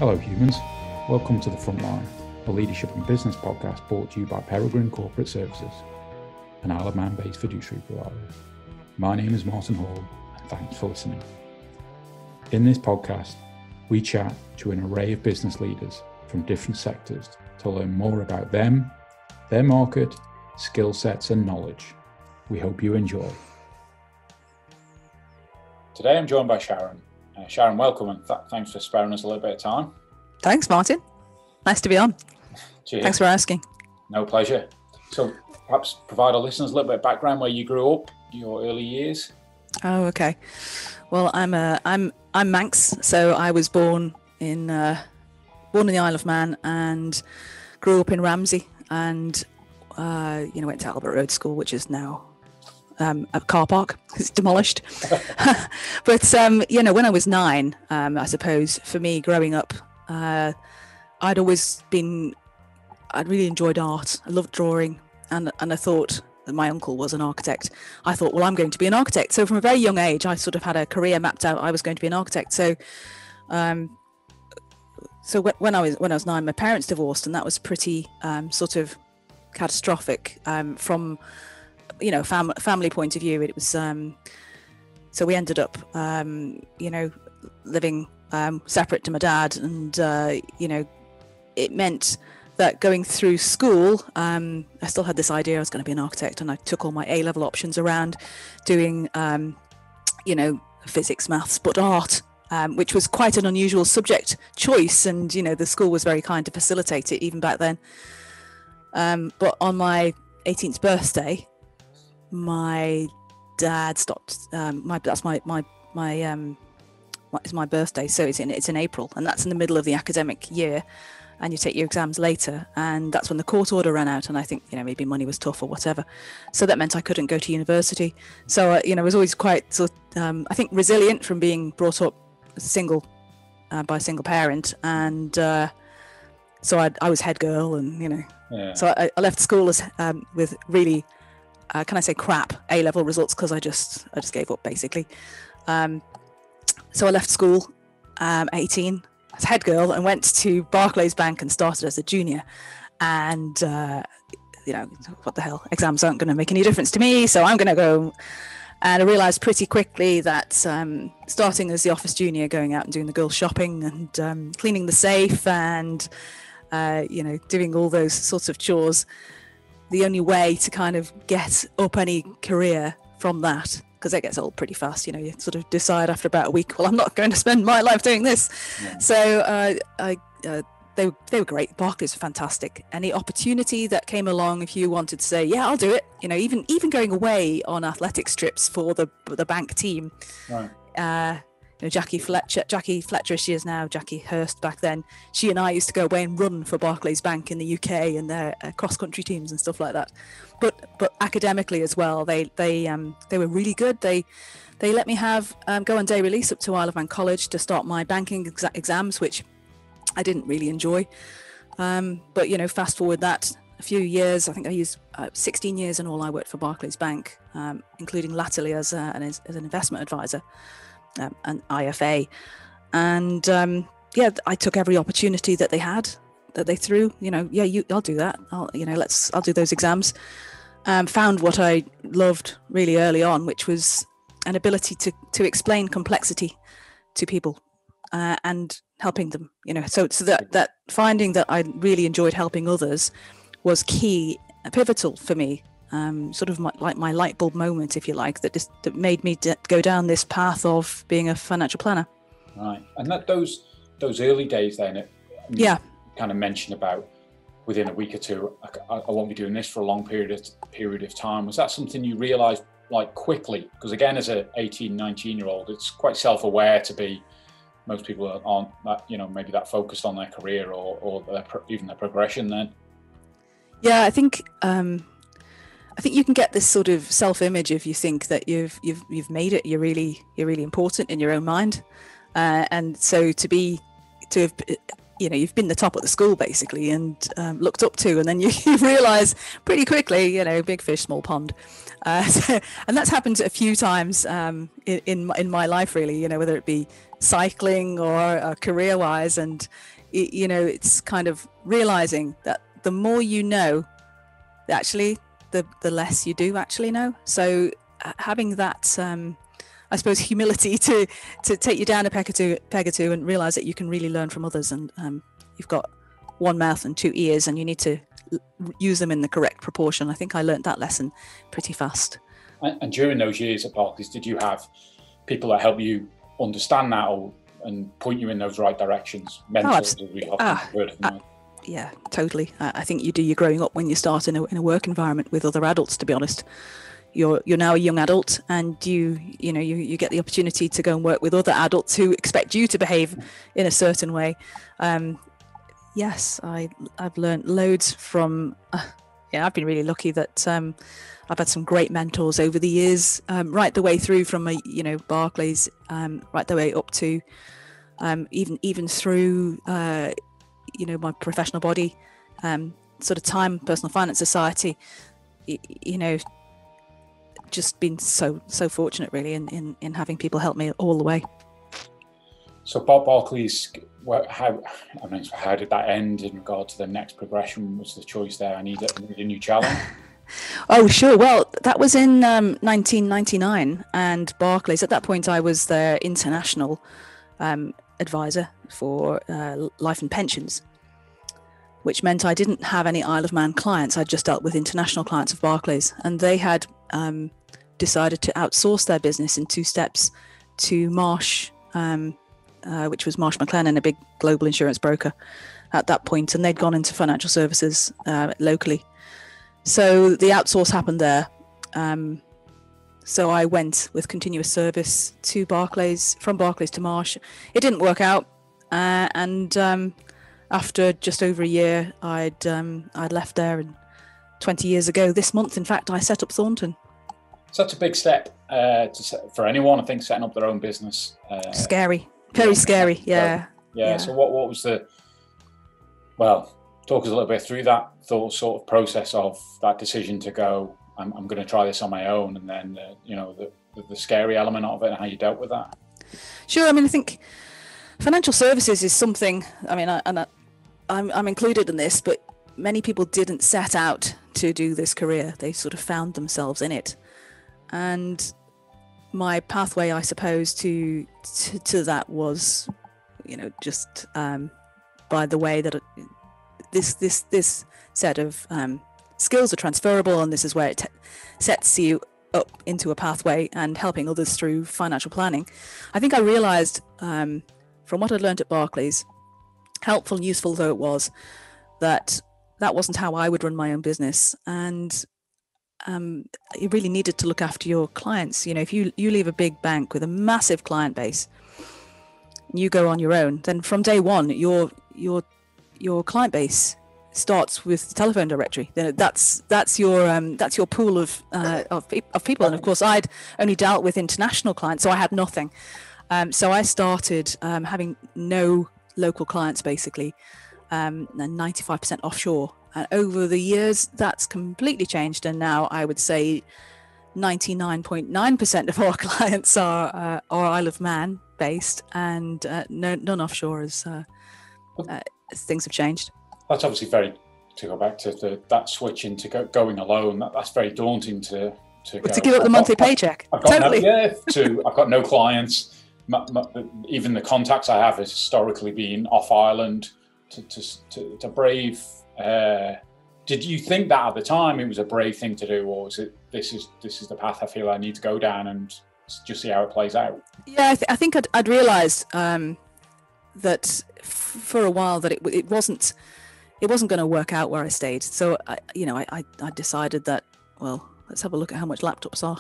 Hello humans, welcome to The Frontline, a leadership and business podcast brought to you by Peregrine Corporate Services, an Isle of Man-based fiduciary provider. My name is Martin Hall, and thanks for listening. In this podcast, we chat to an array of business leaders from different sectors to learn more about them, their market, skill sets and knowledge. We hope you enjoy. Today I'm joined by Sharon. Sharon, welcome, and thanks for sparing us a little bit of time. Thanks, Martin. Nice to be on. Cheers. Thanks for asking. No, pleasure. So perhaps provide our listeners a little bit of background where you grew up, your early years. Oh, okay. Well, I'm Manx, so I was born in the Isle of Man and grew up in Ramsey, and went to Albert Road School, which is now a car park. It's demolished. But when I was 9, I suppose for me growing up, I'd really enjoyed art. I loved drawing, and I thought that my uncle was an architect. I thought, well, I'm going to be an architect. So from a very young age, I sort of had a career mapped out. I was going to be an architect. So when I was 9, my parents divorced, and that was pretty sort of catastrophic from family point of view. It was so we ended up living separate to my dad, and it meant that going through school, I still had this idea I was going to be an architect, and I took all my A-level options around doing physics, maths, but art, which was quite an unusual subject choice, and the school was very kind to facilitate it even back then. But on my 18th birthday, my dad stopped. That's my birthday, so it's in April, and that's in the middle of the academic year, and you take your exams later, and that's when the court order ran out, and I think maybe money was tough or whatever, so that meant I couldn't go to university. So I was always quite I think resilient from being brought up single by a single parent, and so I was head girl, and so I left school with really can I say crap A-level results, because I just gave up basically. So I left school 18 as head girl and went to Barclays Bank and started as a junior, and what the hell, exams aren't going to make any difference to me, so I'm going to go. And I realized pretty quickly that starting as the office junior, going out and doing the girls shopping and cleaning the safe and doing all those sorts of chores, the only way to kind of get up any career from that, because it gets old pretty fast, you sort of decide after about a week, well, I'm not going to spend my life doing this. Yeah. So they were great. Barclays were fantastic. Any opportunity that came along, if you wanted to say, yeah, I'll do it, even going away on athletic trips for the bank team. Right. Jackie Fletcher, she is now Jackie Hurst. Back then, she and I used to go away and run for Barclays Bank in the UK and their cross-country teams and stuff like that. But academically as well, they were really good. They let me go on day release up to Isle of Man College to start my banking exams, which I didn't really enjoy. But fast forward that a few years, I think I used 16 years in all. I worked for Barclays Bank, including latterly as an investment advisor. An IFA, and I took every opportunity that they threw. I'll do that. I'll do those exams. Found what I loved really early on, which was an ability to explain complexity to people and helping them. So that finding that I really enjoyed helping others was key, pivotal for me. Sort of my light bulb moment, if you like, that made me go down this path of being a financial planner. Right, and those early days then, kind of mentioned about within a week or two, I won't be doing this for a long period of time. Was that something you realised like quickly? Because again, as a 18, 19-year-old, it's quite self-aware to be. Most people aren't that, maybe that focused on their career or even their progression then. Yeah, I think you can get this sort of self-image if you think that you've made it. You're really important in your own mind, and so you've been the top of the school basically and looked up to, and then you realise pretty quickly, big fish, small pond. And that's happened a few times in my life, really, you know, whether it be cycling or career wise. And, you know, it's kind of realizing that the more you know, actually, the less you do actually know. So having that, I suppose, humility to take you down a peg or two and realize that you can really learn from others. And you've got one mouth and two ears, and you need to use them in the correct proportion. I think I learned that lesson pretty fast. And during those years at Barclays, did you have people that help you understand that and point you in those right directions? Mentors, as we often heard of them. Yeah, totally. I think you do your growing up when you start in a work environment with other adults, to be honest. You're now a young adult, and you get the opportunity to go and work with other adults who expect you to behave in a certain way. Yes, I've learned loads from. I've been really lucky that I've had some great mentors over the years, right the way through from Barclays, right the way up to even through my professional body, sort of time, Personal Finance Society. Just been so fortunate, really, in having people help me all the way. So Barclays, how did that end in regard to the next progression? Was the choice there, I need a new challenge? Oh, sure. Well, that was in 1999, and Barclays, at that point, I was their international advisor for life and pensions, which meant I didn't have any Isle of Man clients. I just dealt with international clients of Barclays, and they had decided to outsource their business in 2 steps to Marsh, which was Marsh McLennan, a big global insurance broker at that point, and they'd gone into financial services locally. So the outsource happened there. So I went with continuous service to Barclays, from Barclays to Marsh. It didn't work out, and after just over a year, I'd left there, and 20 years ago this month, in fact, I set up Thornton. Such a big step for anyone, I think, setting up their own business. Scary, very scary, yeah. So what was talk us a little bit through that sort of process of that decision to go, I'm going to try this on my own, and then the scary element of it and how you dealt with that. Sure. I mean, I think financial services is something, I mean, I'm included in this, but many people didn't set out to do this career. They sort of found themselves in it. And my pathway, I suppose, to that was, just by the way that this set of skills are transferable, and this is where it sets you up into a pathway and helping others through financial planning. I think I realised from what I'd learned at Barclays, helpful and useful though it was, that wasn't how I would run my own business. And you really needed to look after your clients. If you leave a big bank with a massive client base, you go on your own, then from day one, your client base starts with the telephone directory. That's your pool of people. And of course, I'd only dealt with international clients, so I had nothing. So I started having no local clients, basically, and 95% offshore. And over the years, that's completely changed. And now I would say 99.9% of our clients are Isle of Man based, and none offshore, as things have changed. That's obviously to go back to that switch into going alone. That's very daunting to give up the monthly paycheck. I've got no clients. Even the contacts I have has historically been off island. To brave. Did you think that at the time it was a brave thing to do, or was it this is the path I feel I need to go down and just see how it plays out? Yeah, I think I'd realised that for a while that it wasn't going to work out where I stayed. So I decided that, well, let's have a look at how much laptops are.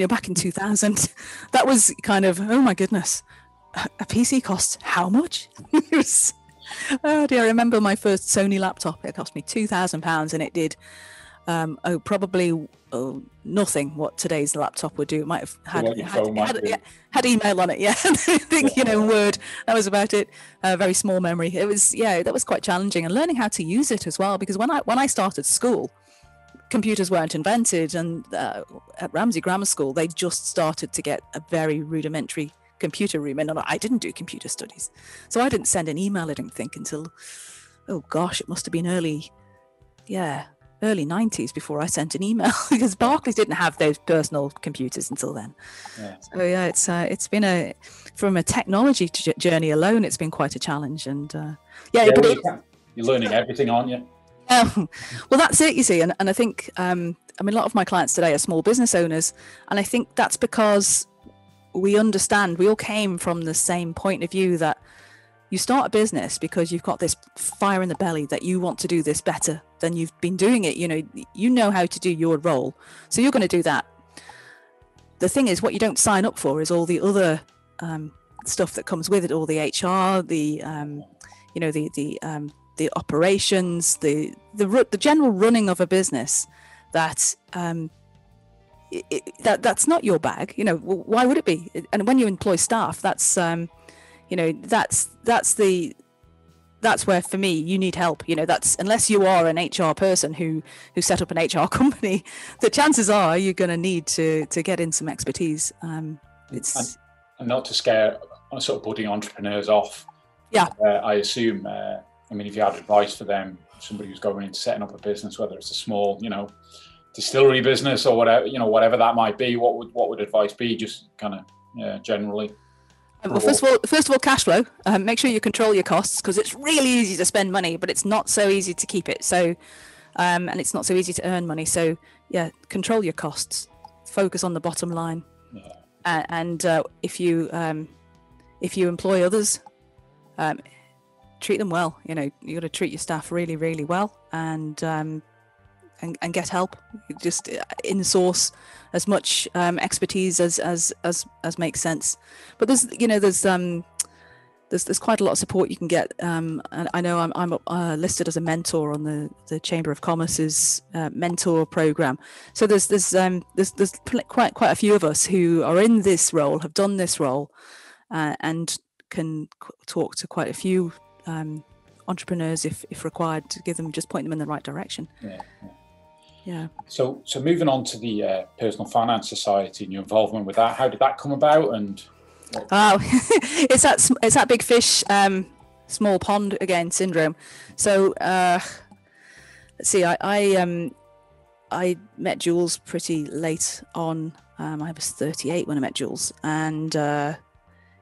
Back in 2000, that was kind of, oh my goodness, a PC costs how much? It was. Oh dear, I remember my first Sony laptop. It cost me £2,000, and it did probably nothing what today's laptop would do. It might have had email on it, yeah. I think Word. That was about it. Very small memory. It was that was quite challenging, and learning how to use it as well. Because when I started school, computers weren't invented, and at Ramsey Grammar School they just started to get a very rudimentary computer room, and I didn't do computer studies, so I didn't send an email, I don't think, until, oh gosh, it must have been early 90s before I sent an email because Barclays didn't have those personal computers until then. So yeah, it's been from a technology journey alone, it's been quite a challenge. And but you're learning everything, aren't you? Well, that's it, you see. And I think I mean, a lot of my clients today are small business owners, and I think that's because we understand, we all came from the same point of view, that you start a business because you've got this fire in the belly that you want to do this better than you've been doing it. You know how to do your role, so you're going to do that. The thing is, what you don't sign up for is all the other stuff that comes with it, all the HR, the operations, the general running of a business. That's not your bag. Why would it be? And when you employ staff, that's that's where, for me, you need help. That's, unless you are an HR person who set up an HR company, the chances are you're going to need to get in some expertise. It's and not to scare sort of budding entrepreneurs off. Yeah. I assume. I mean, if you had advice for them, somebody who's going into setting up a business, whether it's a small, distillery business or whatever, whatever that might be, what would advice be? Just kind of generally. Well, first of all, cash flow. Make sure you control your costs, because it's really easy to spend money, but it's not so easy to keep it. So, and it's not so easy to earn money. So, yeah, control your costs. Focus on the bottom line. Yeah. And if you employ others, treat them well. You got to treat your staff really, really well, and get help. Just in-source as much expertise as makes sense. But there's quite a lot of support you can get. And I know I'm listed as a mentor on the Chamber of Commerce's mentor program. So there's quite a few of us who are in this role, have done this role, and can talk to quite a few entrepreneurs if required, to point them in the right direction. Yeah. So moving on to the Personal Finance Society and your involvement with that, how did that come about? And it's that big fish, small pond again syndrome. So let's see. I met Jules pretty late on. I was 38 when I met Jules, and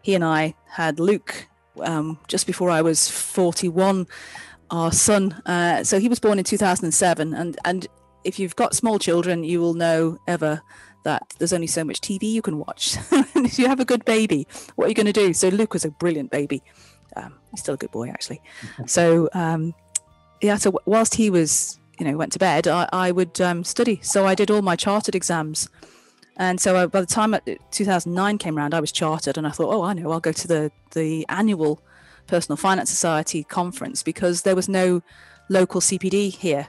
he and I had Luke just before I was 41. Our son. So he was born in 2007, and if you've got small children, you will know that there's only so much TV you can watch. And if you have a good baby, what are you going to do? So Luke was a brilliant baby. He's still a good boy, actually. So, so whilst he was, went to bed, I would study. So I did all my chartered exams. And so by the time 2009 came around, I was chartered, and I thought, I know, I'll go to the annual Personal Finance Society conference, because there was no local CPD here,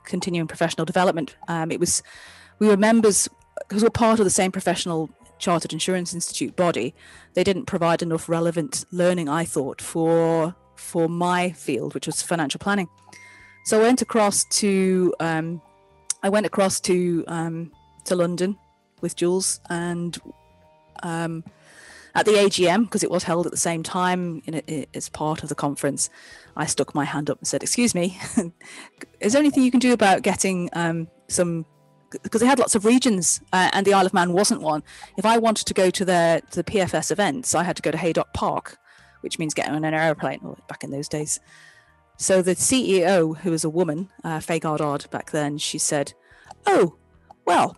continuing professional development. We were members, because we're part of the same professional Chartered Insurance Institute body. They didn't provide enough relevant learning, I thought, for my field, which was financial planning. So I went across to London with Jules, and at the AGM, because it was held at the same time as part of the conference, I stuck my hand up and said, "Excuse me, is there anything you can do about getting some?" Because they had lots of regions, and the Isle of Man wasn't one. If I wanted to go to the PFS events, I had to go to Haydock Park, which means getting on an aeroplane back in those days. So the CEO, who was a woman, Faye Gardard back then, she said, "Oh, well,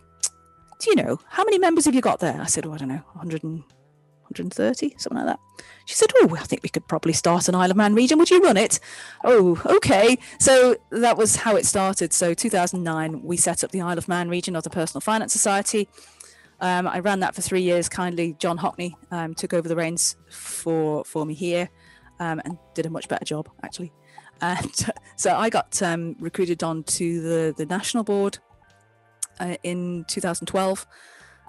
do you know, how many members have you got there?" I said, "I don't know, 130, something like that." She said, "Oh, I think we could probably start an Isle of Man region. Would you run it?" "Oh, okay." So that was how it started. So 2009, we set up the Isle of Man region of the Personal Finance Society. I ran that for 3 years. Kindly, John Hockney took over the reins for me here, and did a much better job, actually. And so I got recruited onto the national board in 2012,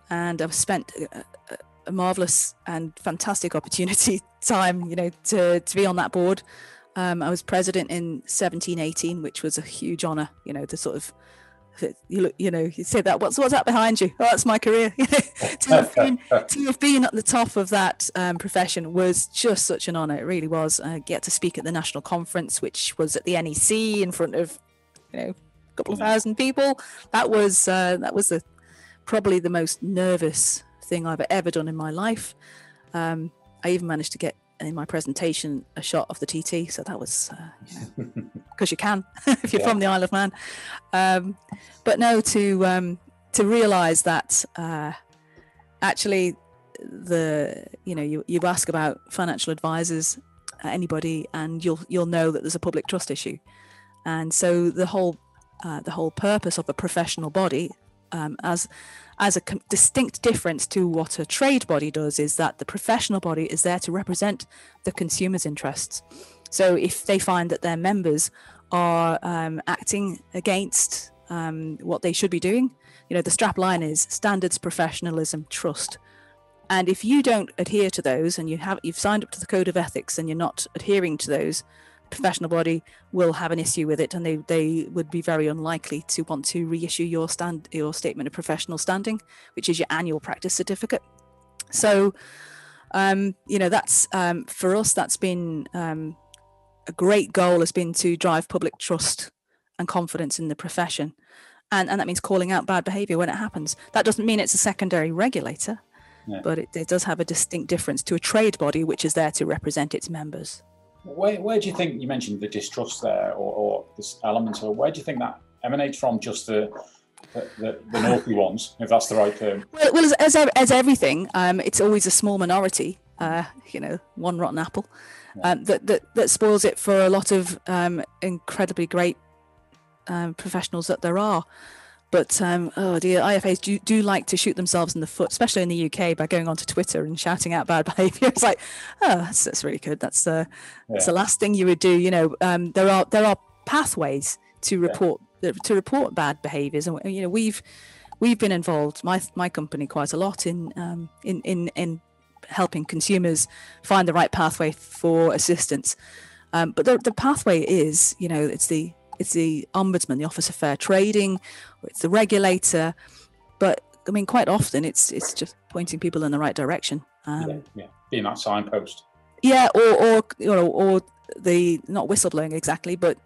and I've spent a marvelous and fantastic opportunity time, to be on that board. I was president in 17-18, which was a huge honor, the sort of you say that, what's that behind you? Oh, that's my career. To have been at the top of that profession was just such an honor. It really was. Get to speak at the national conference, which was at the NEC in front of a couple of thousand people. That was probably the most nervous thing I've ever done in my life. I even managed to get in my presentation a shot of the TT, so that was because you can if you're from the Isle of Man. But no, to realize that actually you ask about financial advisors, anybody, and you'll know that there's a public trust issue. And so the whole purpose of a professional body, as a distinct difference to what a trade body does, is that the professional body is there to represent the consumer's interests. So if they find that their members are acting against what they should be doing, the strap line is standards, professionalism, trust. And if you don't adhere to those, and you've signed up to the code of ethics and you're not adhering to those, professional body will have an issue with it, and they would be very unlikely to want to reissue your statement of professional standing, which is your annual practice certificate. So that's for us, that's been a great goal, has been to drive public trust and confidence in the profession, and that means calling out bad behavior when it happens. That doesn't mean it's a secondary regulator, but it does have a distinct difference to a trade body, which is there to represent its members. Where do you think, you mentioned the distrust there, or this element, so where do you think that emanates from? Just the naughty ones, if that's the right term? Well, as everything, it's always a small minority, one rotten apple, that spoils it for a lot of incredibly great professionals that there are. But oh dear, IFAs do like to shoot themselves in the foot, especially in the UK, by going onto Twitter and shouting out bad behaviour. It's like, oh, that's really good. That's the last thing you would do. There are pathways to report bad behaviours, and we've been involved, my company, quite a lot in helping consumers find the right pathway for assistance. But the pathway is, it's the ombudsman, the Office of Fair Trading, or it's the regulator. But I mean, quite often it's just pointing people in the right direction. Being that signpost. Yeah, or the, not whistleblowing exactly, but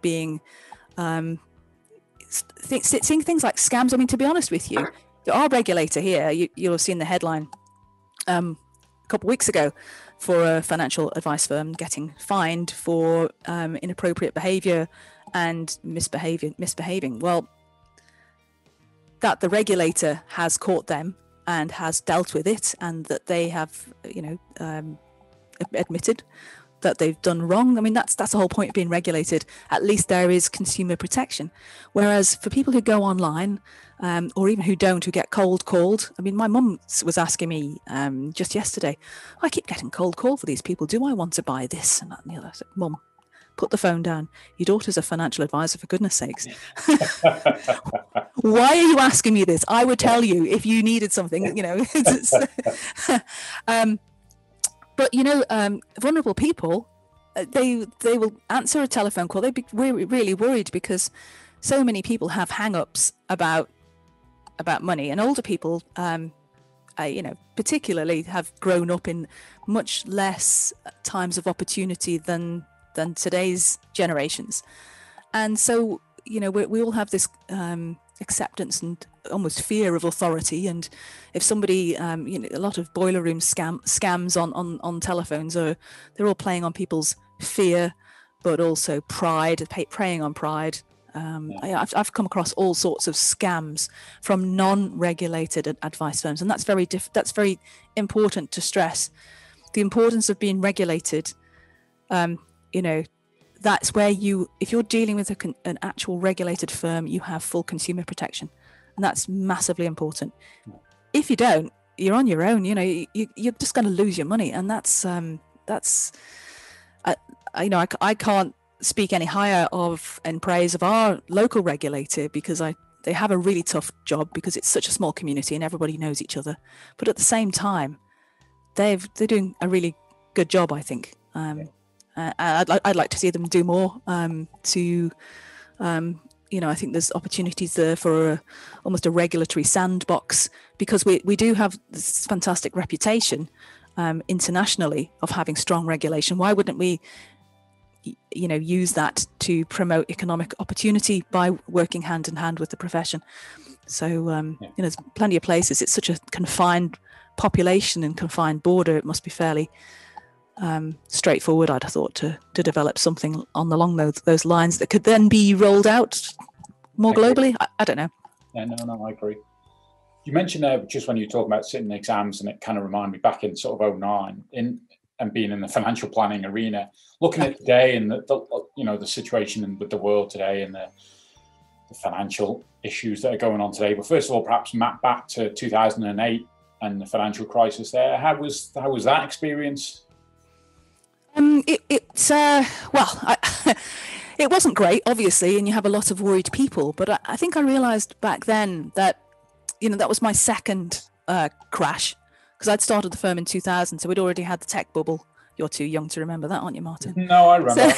being seeing things like scams. I mean, to be honest with you, our regulator here, you'll have seen the headline a couple of weeks ago for a financial advice firm getting fined for inappropriate behaviour and misbehaving. Well, that the regulator has caught them and has dealt with it, and that they have, admitted that they've done wrong. I mean, that's the whole point of being regulated. At least there is consumer protection. Whereas for people who go online, or even who get cold called. I mean, my mum was asking me just yesterday, I keep getting cold called for these people. Do I want to buy this and that and the other? I said, Mum, put the phone down. Your daughter's a financial advisor, for goodness sakes. Why are you asking me this? I would tell you if you needed something, But vulnerable people, they will answer a telephone call. They'd be really worried because so many people have hang-ups about money, and older people, particularly, have grown up in much less times of opportunity than today's generations, and so we all have this acceptance and almost fear of authority. And if somebody, a lot of boiler room scams on telephones they're all playing on people's fear, but also pride, preying on pride. I've come across all sorts of scams from non-regulated advice firms, and that's very important to stress. The importance of being regulated. That's where if you're dealing with an actual regulated firm, you have full consumer protection, and that's massively important. If you don't, you're on your own. You're just going to lose your money, and I can't speak any higher of in praise of our local regulator, because they have a really tough job, because it's such a small community and everybody knows each other. But at the same time, they're doing a really good job, I think. I'd like to see them do more to I think there's opportunities there for almost a regulatory sandbox, because we do have this fantastic reputation internationally of having strong regulation. Why wouldn't we, use that to promote economic opportunity by working hand in hand with the profession? So, there's plenty of places. It's such a confined population and confined border. It must be fairly straightforward, I'd have thought, to develop something along those lines that could then be rolled out more globally. I don't know. Yeah, no, I agree. You mentioned there just when you were talking about sitting exams, and it kind of reminded me back in sort of 2009 and being in the financial planning arena, looking at today and the situation with the world today and the financial issues that are going on today. But first of all, perhaps map back to 2008 and the financial crisis there. How was that experience? It wasn't great, obviously, and you have a lot of worried people. But I think I realised back then that, that was my second crash, because I'd started the firm in 2000, so we'd already had the tech bubble. You're too young to remember that, aren't you, Martin? No, I remember.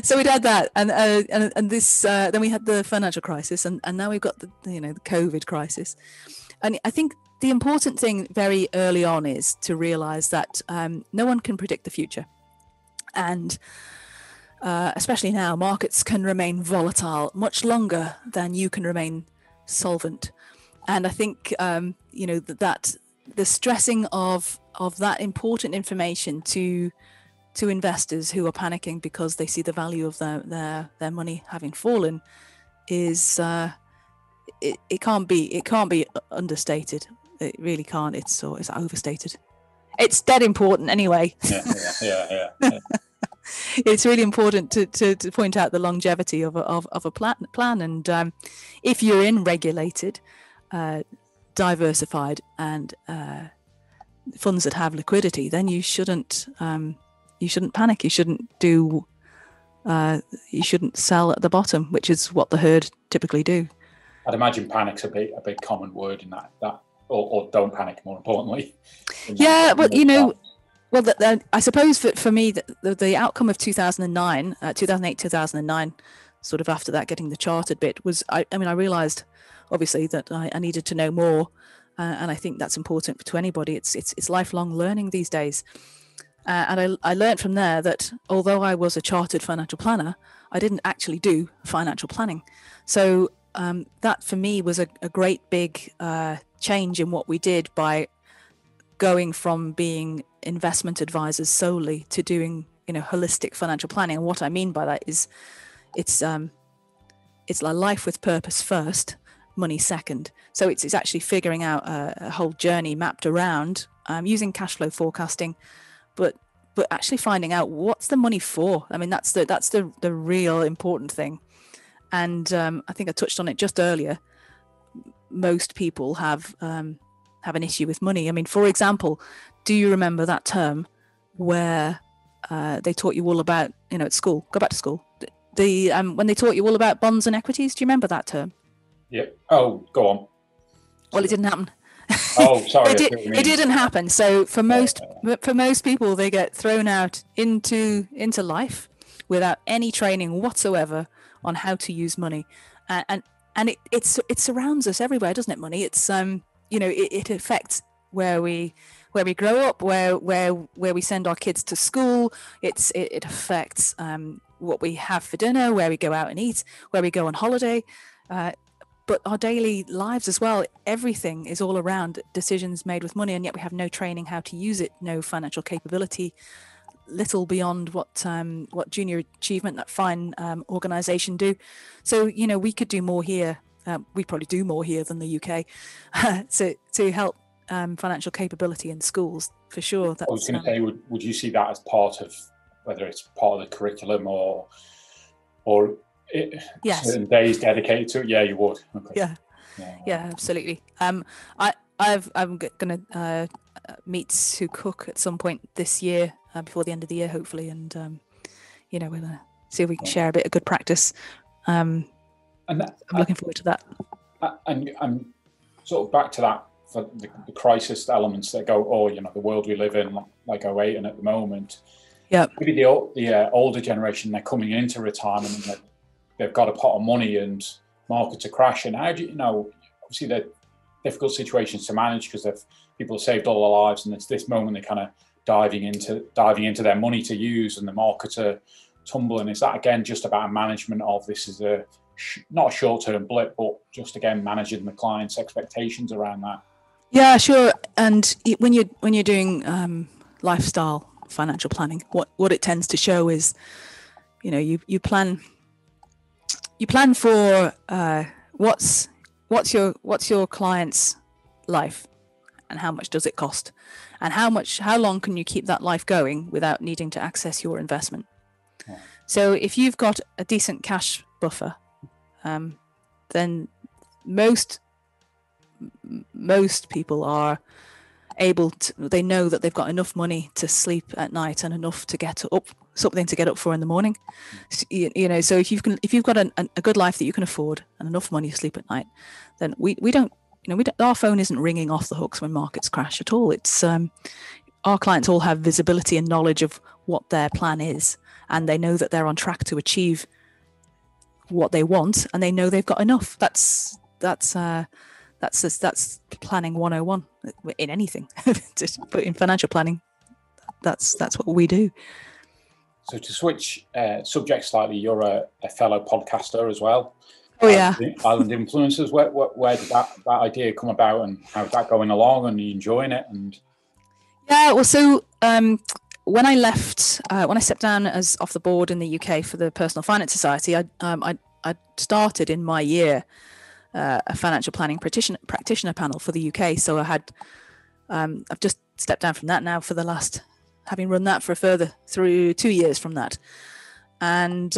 So we'd had that, and this. Then we had the financial crisis, and now we've got the COVID crisis. And I think the important thing very early on is to realise that no one can predict the future, and especially now, markets can remain volatile much longer than you can remain solvent. And I think that the stressing of that important information to investors who are panicking because they see the value of their money having fallen is it can't be understated. It really can't. It's overstated. It's dead important anyway. Yeah. It's really important to point out the longevity of a plan. And if you're in regulated, diversified, and funds that have liquidity, then you shouldn't panic. You shouldn't sell at the bottom, which is what the herd typically do. I'd imagine panic's a big common word in that or don't panic, more importantly. Yeah, but I suppose for me, the outcome of 2009, 2008, 2009, sort of after that, getting the chartered bit was, I realised obviously that I needed to know more, and I think that's important to anybody. It's lifelong learning these days, and I learned from there that although I was a chartered financial planner, I didn't actually do financial planning. So that for me was a great big change in what we did by going from being investment advisors solely to doing holistic financial planning. And what I mean by that is it's a life with purpose first, money second. So it's actually figuring out a whole journey mapped around using cash flow forecasting, but actually finding out what's the money for. I mean, that's the real important thing. And I think I touched on it just earlier. Most people have an issue with money. I mean, for example, do you remember that term where they taught you all about, at school? Go back to school. When they taught you all about bonds and equities, do you remember that term? Yeah. Oh, go on. Well, it didn't happen. Oh, sorry. It didn't happen. So for most people, they get thrown out into life without any training whatsoever on how to use money, and it surrounds us everywhere, doesn't it? Money. It's it affects where we grow up, where we send our kids to school. It affects what we have for dinner, where we go out and eat, where we go on holiday, but our daily lives as well. Everything is all around decisions made with money, and yet we have no training how to use it, no financial capability, little beyond what Junior Achievement, that fine organisation, do. So we could do more here. We probably do more here than the UK to help financial capability in schools, for sure. I was going to say, would you see that as part of, whether it's part of the curriculum or yes, certain days dedicated to it? Yeah, you would. Okay. Yeah, absolutely. I'm going to meet Sue Cook at some point this year, before the end of the year, hopefully, and we're going to see if we can share a bit of good practice. I'm looking forward to that. And sort of back to that, for the crisis elements that go, the world we live in, like 2008 and at the moment. Yeah. Maybe the older generation, they're coming into retirement and they've got a pot of money and markets are crashing. How do you know? Obviously, they're difficult situations to manage because people have saved all their lives, and it's this moment they're kind of diving into their money to use, and the markets are tumbling. Is that again just about management of this is not a short-term blip, but just again managing the client's expectations around that? Yeah, sure. And when you're doing lifestyle financial planning, what it tends to show is, you plan for what's your client's life, and how much does it cost, and how long can you keep that life going without needing to access your investment. Yeah. So if you've got a decent cash buffer, then most people are able to, they know that they've got enough money to sleep at night and enough to something to get up for in the morning. So if you've got a good life that you can afford and enough money to sleep at night, then we don't, our phone isn't ringing off the hooks when markets crash at all. It's our clients all have visibility and knowledge of what their plan is, and they know that they're on track to achieve what they want, and they know they've got enough. That's planning 101 in anything. But in financial planning, that's what we do. So to switch subject slightly, you're a fellow podcaster as well. Oh yeah. Island Influencers. Where did that idea come about, and how's that going along? And are you enjoying it? And yeah, well, so when I left, when I stepped down as off the board in the UK for the Personal Finance Society, I started in my year a financial planning practitioner panel for the UK. So I've just stepped down from that now for the last, having run that for a further through 2 years from that. And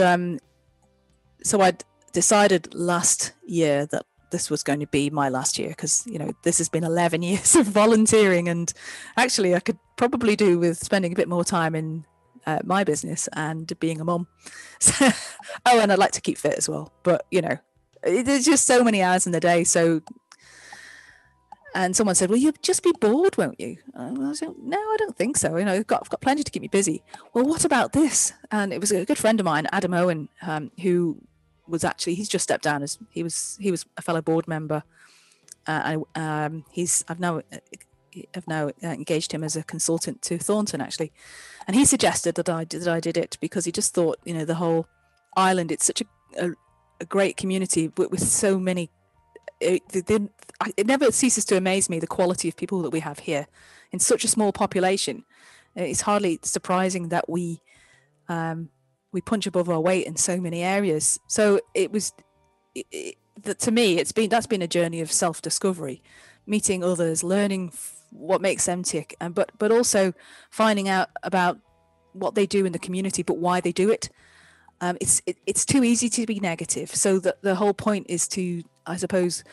so I'd decided last year that this was going to be my last year, because this has been 11 years of volunteering, and actually I could probably do with spending a bit more time in my business and being a mom. So, and I'd like to keep fit as well, but there's just so many hours in the day. So, and someone said, well, you'll just be bored, won't you? I said, no, I don't think so. I've got plenty to keep me busy. Well, what about this? And it was a good friend of mine, Adam Owen, who was actually, he's just stepped down as he was a fellow board member. I've now engaged him as a consultant to Thornton, actually. And he suggested that I did it because he just thought, the whole island, it's such a great community with so many. It never ceases to amaze me, the quality of people that we have here in such a small population. It's hardly surprising that we punch above our weight in so many areas. So to me, that's been a journey of self-discovery, meeting others, learning what makes them tick, but also finding out about what they do in the community, but why they do it. It's too easy to be negative. So the whole point is to, I suppose,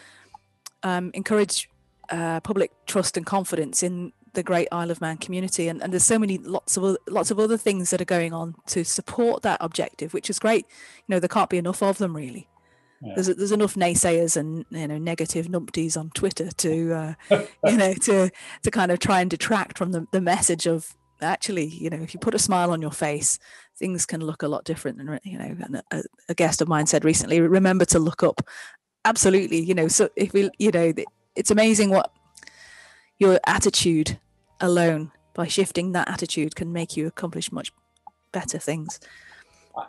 encourage public trust and confidence in the great Isle of Man community, and there's lots of other things that are going on to support that objective, which is great. There can't be enough of them, really. Yeah. There's enough naysayers and negative numpties on Twitter to to kind of try and detract from the message of, actually, if you put a smile on your face, things can look a lot different. And and a guest of mine said recently, remember to look up. Absolutely. So if we, it's amazing what your attitude alone, by shifting that attitude, can make you accomplish much better things.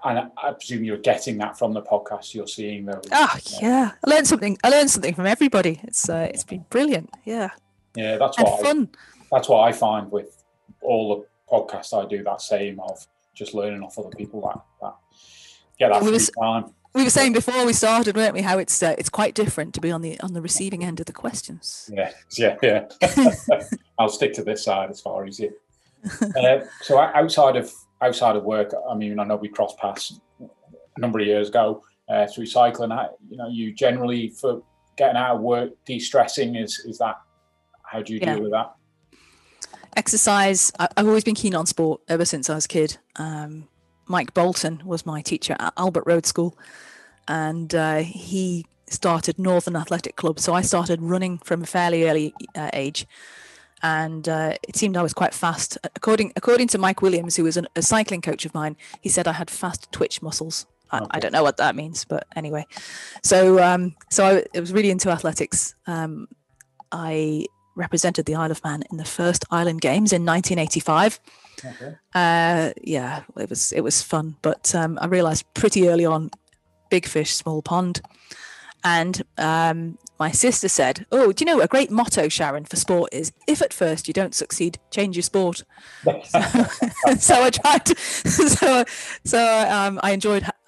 And I presume you're getting that from the podcast. You're seeing those. Oh yeah, I learned something from everybody. It's been brilliant. Yeah. Yeah, that's fun. That's what I find with all the podcasts I do. That same of just learning off other people that get that free time. We were saying before we started, weren't we, how it's quite different to be on the receiving end of the questions. Yeah. I'll stick to this side as far as you. So outside of work, I mean, I know we crossed paths a number of years ago through cycling. You generally, for getting out of work, de-stressing, is that, how do you deal with that? Exercise. I've always been keen on sport ever since I was a kid. Mike Bolton was my teacher at Albert Road School, and he started Northern Athletic Club. So I started running from a fairly early age, and it seemed I was quite fast. According to Mike Williams, who was a cycling coach of mine, he said I had fast twitch muscles. I don't know what that means, but anyway. So I was really into athletics. I represented the Isle of Man in the first Island Games in 1985. Okay. Yeah, it was fun, but I realised pretty early on, big fish, small pond. And my sister said, "Oh, do you know a great motto, Sharon, for sport is if at first you don't succeed, change your sport." So I tried. I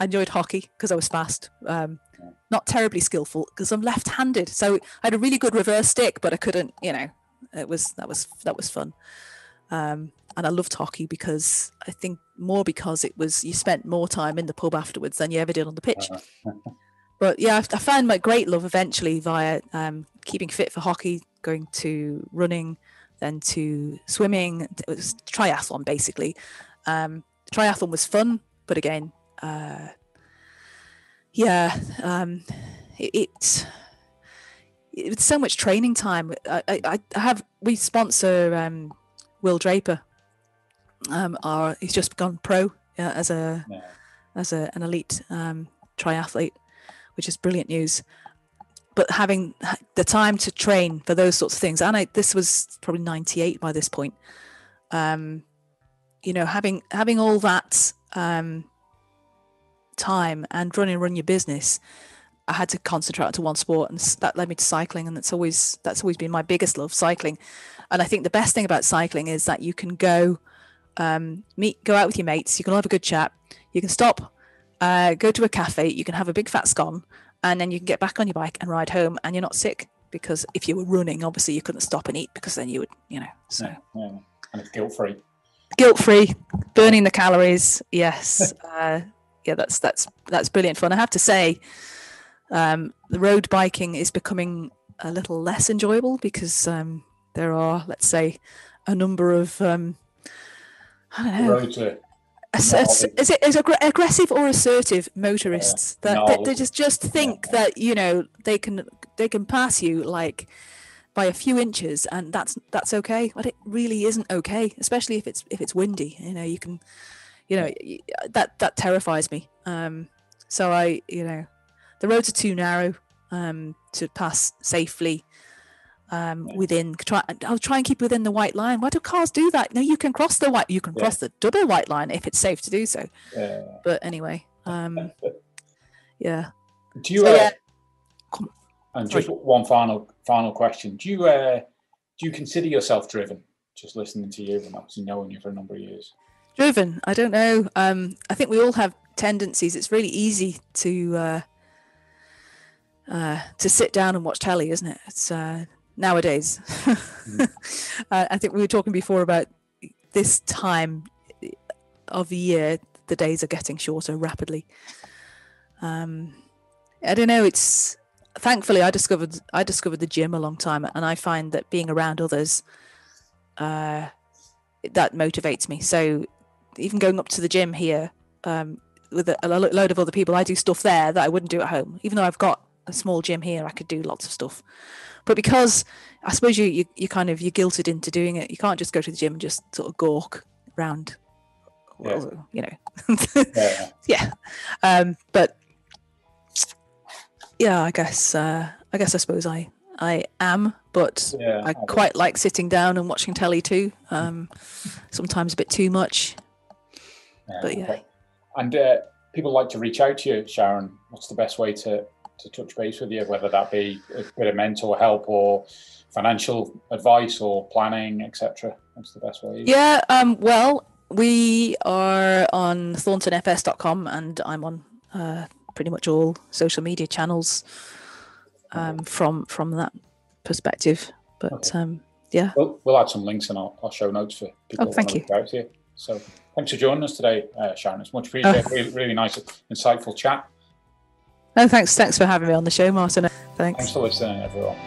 enjoyed hockey because I was fast. Not terribly skillful because I'm left-handed, so I had a really good reverse stick, but I couldn't. That was fun. And I loved hockey because I think more because you spent more time in the pub afterwards than you ever did on the pitch. But yeah, I found my great love eventually via keeping fit for hockey, going to running, then to swimming. It was triathlon basically. Triathlon was fun, but again, it's so much training time. We sponsor Will Draper. He's just gone pro as an elite triathlete, which is brilliant news. But having the time to train for those sorts of things, and this was probably 98 by this point. Having all that time and run your business, I had to concentrate onto one sport, and that led me to cycling, and that's always been my biggest love, cycling. And I think the best thing about cycling is that you can go out with your mates, you can have a good chat, you can stop, go to a cafe, you can have a big fat scone, and then you can get back on your bike and ride home, and you're not sick, because if you were running, obviously you couldn't stop and eat, because then you would, so. Yeah. And it's guilt-free. Guilt-free, burning the calories, yes. That's brilliant fun. I have to say, the road biking is becoming a little less enjoyable because there are, let's say, a number of I don't know. Is it aggressive or assertive motorists that they just think that they can pass you like by a few inches, and that's okay, but it really isn't okay, especially if it's windy. You can, that terrifies me. So the roads are too narrow to pass safely. I'll try and keep within the white line. Why do cars do that? No, you can cross cross the double white line if it's safe to do so. But anyway, yeah. Do you? And just one final question: Do you consider yourself driven? Just listening to you and obviously knowing you for a number of years. Driven? I don't know. I think we all have tendencies. It's really easy to sit down and watch telly, isn't it? It's nowadays. I think we were talking before about this time of the year. The days are getting shorter rapidly. I don't know. Thankfully I discovered the gym a long time, and I find that being around others that motivates me. So even going up to the gym here with a load of other people, I do stuff there that I wouldn't do at home. Even though I've got a small gym here, I could do lots of stuff. But because I suppose you're guilted into doing it, you can't just go to the gym and just sort of gawk around. Well, but yeah, I guess I suppose I am, but I quite like sitting down and watching telly too. Sometimes a bit too much. But yeah. Okay. And people like to reach out to you, Sharon. What's the best way to touch base with you, whether that be a bit of mental help or financial advice or planning, etc.? What's the best way? Yeah, well, we are on thorntonfs.com, and I'm on pretty much all social media channels from that perspective. But yeah. We'll add some links in our show notes for people who want to reach out to you. So thanks for joining us today, Sharon. It's much appreciated. Really nice, insightful chat. No, thanks for having me on the show, Martin. Thanks for listening, everyone.